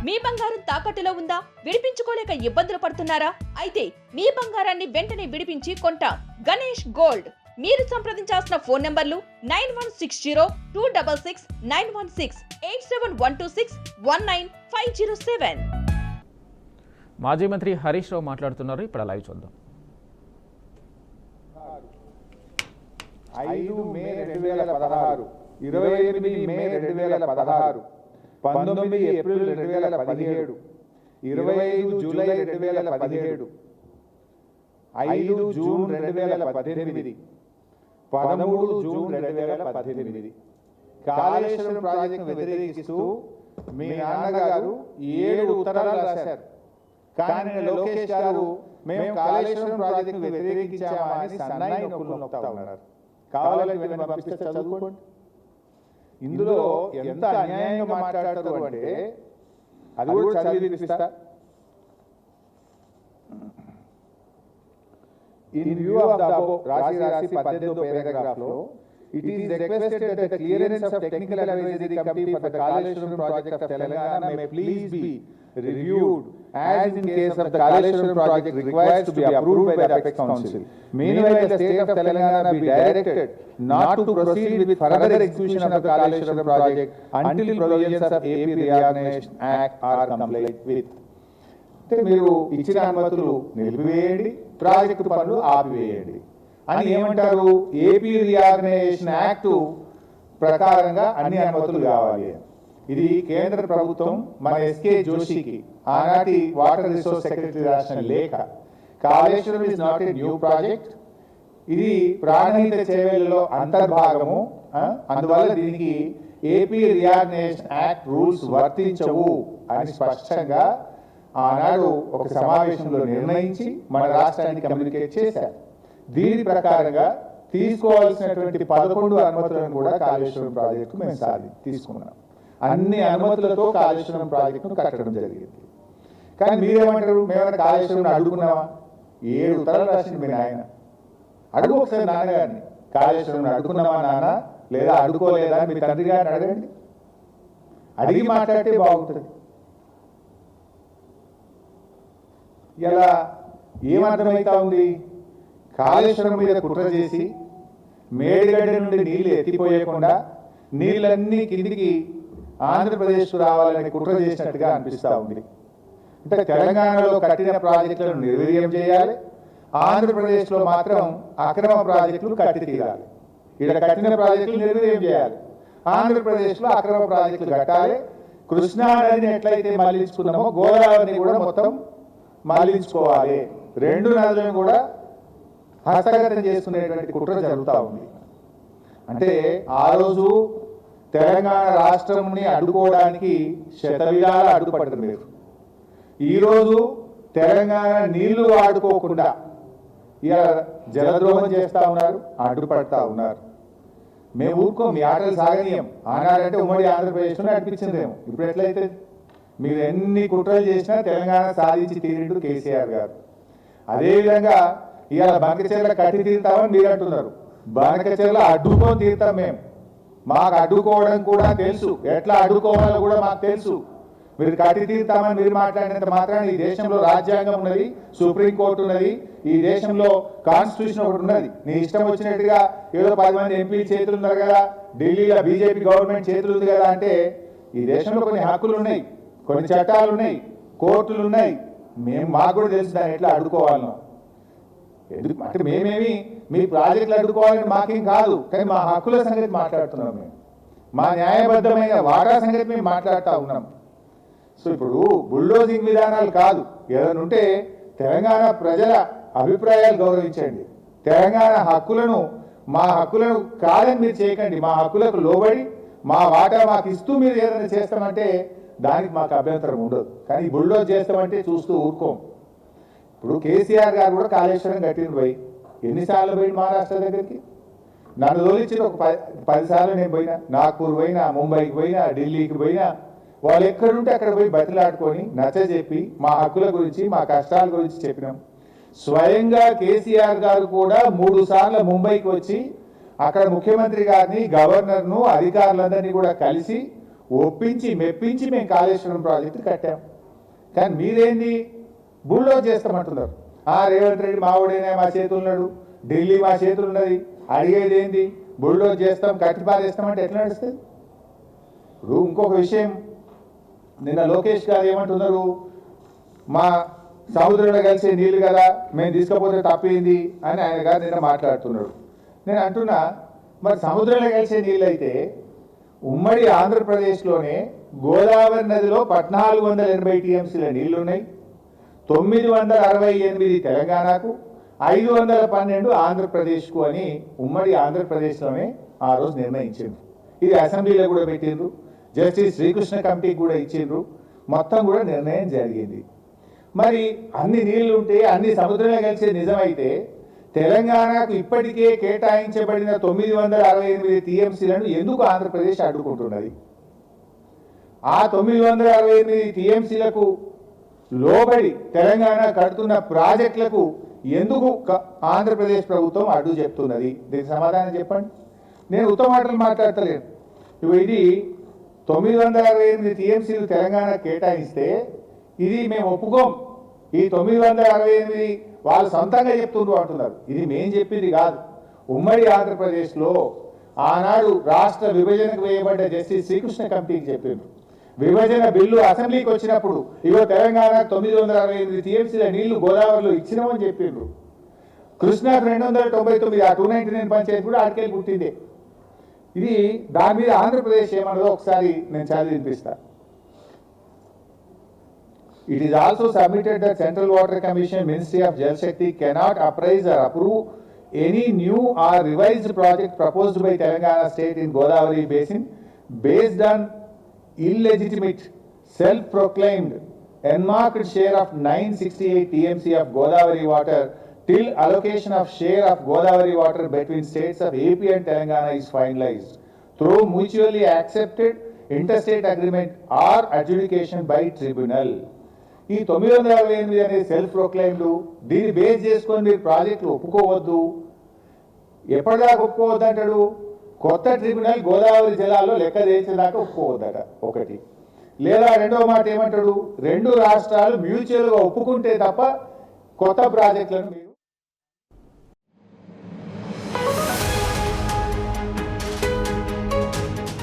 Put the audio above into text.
మీ బంగారం తాకట్టులో ఉందా? విడిపించుకోలేక ఇబ్బందులు పడుతున్నారా? అయితే మీ బంగారాన్ని వెంటనే విడిపించి కొంటాం. గణేష్ గోల్డ్. మీరు సంప్రదించాల్సిన ఫోన్ నంబర్లు 9160-266-916, 8712619507. మాజీ మంత్రి హరీష్ రావు మాట్లాడుతున్నారు. ఇప్పుడు లైవ్ చూద్దాం. 5 మే 2016, 28 మే 2016, 19 April 2017, 25 July 2017, 5 June 2018, 13 June 2018 Kaleshwaram ప్రాజెక్టును వ్యతిరేకిస్తూ మీ నాన్నగారు 7 ఉత్తరాలు రాశారు. కానీ లోకేష్ గారు మేము కాళేశ్వరం ప్రాజెక్టును వ్యతిరేకించామని సన్నాయి నొక్కులు నొక్కుతా ఉన్నారు. కావాలని పంపిస్తే చదువుకోండి. ఇందులో ఎంత అన్యాయంగా మాట్లాడతారు అంటే అది కూడా చదివి వినిపిస్తా. In view of the above, రాసి 18వ paragraph లో, it is requested that the clearance of technical advisory committee for the Kaleshwaram project of Telangana may please be reviewed as in case of the Kaleshwaram project requires to be approved by the Apex Council. Meanwhile, the state of Telangana be directed not to proceed with further execution of the Kaleshwaram project until provisions of AP Reorganization Act are complied with. అంటే మీరు ఇచ్చిన అనుమతులు నిలిపివేయండి, project పనులు ఆపివేయండి అని ఏమంటారు? AP reorganisation act ప్రకారంగా అన్ని అనుమతులు కావాలి. ఇది కేంద్ర ప్రభుత్వం మన ఎస్కే జోషికి ఆనాటి వాటర్ రిసోర్స్ సెక్రటరీ రాసిన లేఖ. Kaleshwaram is not a new project, ఇది ప్రాణహిత చేవేళ్లలో అంతర్భాగము. అందువల్ల దీనికి ఏపీ రీఆర్గనైజేషన్ యాక్ట్ రూల్స్ వర్తించవు అని స్పష్టంగా ఆనాడు ఒక సమావేశంలో నిర్ణయించి మన రాష్ట్రానికి కమ్యూనికేట్ చేశారు. దీని ప్రకారంగా తీసుకోవాల్సినటువంటి 11 అనుమతులను కూడా కాళేశ్వరం ప్రాజెక్టు మేము తీసుకున్నాం. అన్ని అనుమతులతో కాళేశ్వరం ప్రాజెక్టును కట్టడం జరిగింది. కానీ మీరేమంటారు? మేమైనా కాళేశ్వరం అడుగుకున్నామా? 7 ఉత్తరాలు రాసింది మీ నాయన. అడుగు ఒకసారి నాన్నగారిని, కాళేశ్వరం అడుగుకున్నావా నాన్న లేదా అడుకోలేదా మీ తండ్రి గారిని అడగండి. అడిగి మాట్లాడితే బాగుంటుంది. ఇలా ఏమర్థమవుతా ఉంది? కాళేశ్వరం మీద కుట్ర చేసి మేడిగడ్డ నుండి నీళ్లు ఎత్తిపోయకుండా నీళ్ళన్నీ కిందికి ఆంధ్రప్రదేశ్కు రావాలని కుట్ర చేసినట్టుగా అనిపిస్తూ ఉంది. అంటే తెలంగాణలో కట్టిన ప్రాజెక్టులను నిర్వీర్యం చేయాలి, ఆంధ్రప్రదేశ్లో మాత్రం అక్రమ ప్రాజెక్టులు కట్టి తీరాలి. ఇక్కడ కట్టిన ప్రాజెక్టులు నిర్వీర్యం చేయాలి, ఆంధ్రప్రదేశ్లో అక్రమ ప్రాజెక్టులు కట్టాలి. కృష్ణా నదిని ఎట్లయితే మళ్లించుకున్నామో గోదావరిని కూడా మొత్తం మళ్లించుకోవాలి. 2 నదులను కూడా హస్తగతం చేసుకునేటువంటి కుట్ర జరుగుతూ ఉంది. అంటే ఆ రోజు తెలంగాణ రాష్ట్రంని అడ్డుకోవడానికి శతవిధాలు అడ్డుపడ్డారు మీరు. ఈరోజు తెలంగాణ నీళ్లు ఆడుకోకుండా ఇలా జలద్రోహం చేస్తూ ఉన్నారు, అడ్డుపడతా ఉన్నారు. మేము ఊరుకో, మీ ఆటలు సాగనీయం. ఆనాడంటే ఉమ్మడి ఆంధ్రప్రదేశ్లో అనిపించిందేమో. ఇప్పుడు ఎట్లయితే మీరు ఎన్ని కుట్రలు చేసినా తెలంగాణ సాధించి తీరిండు కేసీఆర్ గారు. అదేవిధంగా ఇవాళ బంకచెర్ల కట్టి తీరుతామని మీరు అంటున్నారు. బంకచెర్ల అడ్డుకొని తీరుతాం మేము. మాకు అడ్డుకోవడం కూడా తెలుసు, ఎట్లా అడ్డుకోవాలో కూడా మాకు తెలుసు. మీరు కట్టి తీరుతామని మీరు మాట్లాడినంత మాత్రాన ఈ దేశంలో రాజ్యాంగం ఉన్నది, సుప్రీంకోర్టు ఉన్నది, ఈ దేశంలో కాన్స్టిట్యూషన్ ఒకటి ఉన్నది. నీ ఇష్టం వచ్చినట్టుగా ఏదో 10 మంది ఎంపీలు చేతులు ఉన్నారు కదా, ఢిల్లీలో బీజేపీ గవర్నమెంట్ చేతులు ఉంది కదా అంటే ఈ దేశంలో కొన్ని హక్కులు ఉన్నాయి, కొన్ని చట్టాలు ఉన్నాయి, కోర్టులు ఉన్నాయి. మాకు కూడా తెలుసు దాన్ని ఎట్లా అడ్డుకోవాలనో. ఎందుకు అంటే మేమేమి మీ ప్రాజెక్టులు అడ్డుకోవాలని మాకేం కాదు, కానీ మా హక్కుల సంగతి మాట్లాడుతున్నాం. మేము మా న్యాయబద్ధమైన వాటా సంగతి మేము మాట్లాడుతూ ఉన్నాం. సో ఇప్పుడు బుల్డోజింగ్ విధానాలు కాదు, ఏదైనా ఉంటే తెలంగాణ ప్రజల అభిప్రాయాలు గౌరవించండి. తెలంగాణ హక్కులను, మా హక్కులను కాదని మీరు చేయకండి. మా హక్కులకు లోబడి మా వాటా మాకు ఇస్తూ మీరు ఏదైనా చేస్తామంటే దానికి మాకు అభ్యంతరం ఉండదు. కానీ బుల్డోజ్ చేస్తామంటే చూస్తూ ఊరుకోం. ఇప్పుడు కేసీఆర్ గారు కూడా కాళేశ్వరం కట్టిన పోయి ఎన్నిసార్లు పోయింది మహారాష్ట్ర దగ్గరికి? నన్ను తోలిచ్చిన ఒక 10 సార్లు నేను పోయినా. నాగ్పూర్ పోయినా, ముంబైకి పోయినా, ఢిల్లీకి పోయినా. వాళ్ళు ఎక్కడుంటే అక్కడ పోయి బతిలాడుకొని నచ్చజెప్పి మా హక్కుల గురించి, మా కష్టాల గురించి చెప్పినాం. స్వయంగా కేసీఆర్ గారు కూడా 3 సార్లు ముంబైకి వచ్చి అక్కడ ముఖ్యమంత్రి గారిని, గవర్నర్ను, అధికారులందరినీ కూడా కలిసి ఒప్పించి మెప్పించి మేము కాళేశ్వరం ప్రాజెక్టు కట్టాం. కానీ మీరేంది బుల్డోజ్ చేస్తామంటున్నారు. రేవంత్ రెడ్డి మావుడైనా మా చేతులు ఉన్నాడు, ఢిల్లీ మా చేతులు ఉన్నది, అడిగేది ఏంది బుల్డోజ్ చేస్తాం కట్టిపారేస్తామంటే ఎట్లా నడుస్తుంది? ఇప్పుడు ఇంకొక విషయం, నిన్న లోకేష్ గారు ఏమంటున్నారు, మా సముద్రంలో కలిసే నీళ్ళు కదా మేము తీసుకపోతే తప్పింది అని ఆయన గారు నిన్న మాట్లాడుతున్నాడు. నేను అంటున్నా, మరి సముద్రంలో కలిసే నీళ్ళు అయితే ఉమ్మడి ఆంధ్రప్రదేశ్లోనే గోదావరి నదిలో 1480 టీఎంసీల నీళ్లు ఉన్నాయి, 968 తెలంగాణకు, 512 ఆంధ్రప్రదేశ్కు అని ఉమ్మడి ఆంధ్రప్రదేశ్లోనే ఆ రోజు నిర్ణయించిండ్రు. ఇది అసెంబ్లీలో కూడా పెట్టిండ్రు, జస్టిస్ శ్రీకృష్ణ కమిటీకి కూడా ఇచ్చిండ్రు, మొత్తం కూడా నిర్ణయం జరిగింది. మరి అన్ని నీళ్లు ఉంటే అన్ని సముద్రంలో కలిసే నిజమైతే తెలంగాణకు ఇప్పటికే కేటాయించబడిన 968 టీఎంసీలను ఎందుకు ఆంధ్రప్రదేశ్ అడ్డుకుంటున్నది? ఆ 968 టీఎంసీలకు లోబడి తెలంగాణ కడుతున్న ప్రాజెక్టులకు ఎందుకు ఆంధ్రప్రదేశ్ ప్రభుత్వం అడ్డు చెప్తున్నది? దీనికి సమాధానం చెప్పండి. నేను ఉత్తమ మాటలు మాట్లాడతలేను. ఇది 968 టీఎంసీలు తెలంగాణ కేటాయిస్తే ఇది మేము ఒప్పుకోం, ఈ 968 వాళ్ళు సొంతంగా చెప్తుండ్రు అంటున్నారు. ఇది మేం చెప్పింది కాదు. ఉమ్మడి ఆంధ్రప్రదేశ్లో ఆనాడు రాష్ట్ర విభజనకు వేయబడ్డ జస్టిస్ శ్రీకృష్ణ కమిటీకి చెప్పిండ్రు. విభజన బిల్లు అసెంబ్లీకి వచ్చినప్పుడు ఇగో తెలంగాణ 968 టీఎంసీల నీళ్లు గోదావరిలో ఇచ్చినామని చెప్పిండ్రు. కృష్ణాకు 299, ఆ 299 పంచాయతీ కూడా ఆడికెళ్ళి పుట్టిందే. ఇది దాని మీద ఆంధ్రప్రదేశ్ ఏమన్నదో ఒకసారి నేను చదివి వినిపిస్తా. It is also submitted that Central Water Commission, Ministry of Jal Shakti cannot appraise or approve any new or revised project proposed by Telangana state in Godavari basin based on illegitimate, self-proclaimed, enmarked share of 968 TMC of Godavari water till allocation of share of Godavari water between states of AP and Telangana is finalized through mutually accepted interstate agreement or adjudication by tribunal. ఈ 968 అనేది self proclaimed, దీన్ని base చేసుకొని మీరు ప్రాజెక్టులు ఒప్పుకోవద్దు. ఎప్పటిదాకా ఒప్పుకోవద్దు అంటాడు? కొత్త tribunal Godavari జలాల్లో లెక్క చేసేదాకా ఒప్పుకోవద్దట ఒకటి. లేదా రెండవ మాట ఏమంటాడు, రెండు రాష్ట్రాలు మ్యూచువల్గా ఒప్పుకుంటే తప్ప కొత్త ప్రాజెక్టులను మీరు